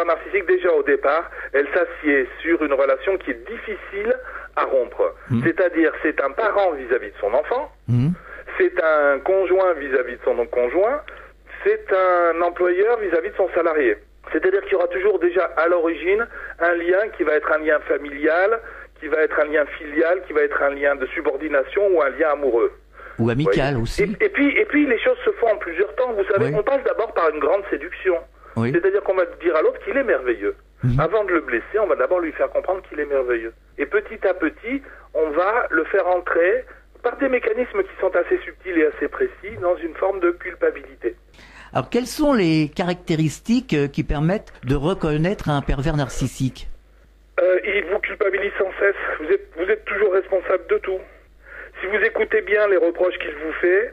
narcissique, déjà au départ, elle s'assied sur une relation qui est difficile à rompre. C'est-à-dire, c'est un parent vis-à-vis de son enfant, c'est un conjoint vis-à-vis de son conjoint, c'est un employeur vis-à-vis de son salarié. C'est-à-dire qu'il y aura toujours déjà à l'origine un lien qui va être un lien familial, qui va être un lien filial, qui va être un lien de subordination ou un lien amoureux. Ou amical aussi. Et puis les choses se font en plusieurs temps. Vous savez, on passe d'abord par une grande séduction. C'est-à-dire qu'on va dire à l'autre qu'il est merveilleux. Avant de le blesser, on va d'abord lui faire comprendre qu'il est merveilleux. Et petit à petit, on va le faire entrer par des mécanismes qui sont assez subtils et assez précis dans une forme de culpabilité. Alors, quelles sont les caractéristiques qui permettent de reconnaître un pervers narcissique ? Il vous culpabilise sans cesse. Vous êtes toujours responsable de tout. Si vous écoutez bien les reproches qu'il vous fait,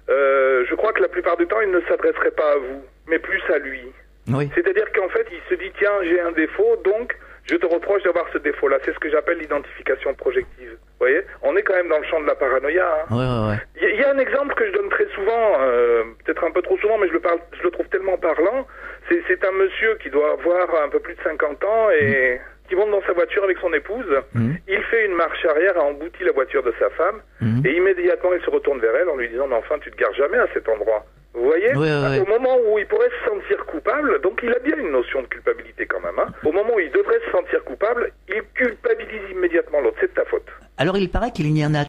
je crois que la plupart du temps, il ne s'adresserait pas à vous, mais plus à lui. Oui. C'est-à-dire qu'en fait, il se dit, tiens, j'ai un défaut, donc je te reproche d'avoir ce défaut-là. C'est ce que j'appelle l'identification projective. Vous voyez ? On est quand même dans le champ de la paranoïa. Hein. Il y a un exemple que je donne très souvent, peut-être un peu trop souvent, mais je le trouve tellement parlant. C'est un monsieur qui doit avoir un peu plus de 50 ans et qui monte dans sa voiture avec son épouse. Il fait une marche arrière, a embouti la voiture de sa femme et immédiatement il se retourne vers elle en lui disant « Mais enfin, tu te gares jamais à cet endroit ». Vous voyez, au moment où il pourrait se sentir coupable, donc il a bien une notion de culpabilité quand même, hein. Au moment où il devrait se sentir coupable, il culpabilise immédiatement l'autre, c'est de ta faute. Alors il paraît qu'il y en a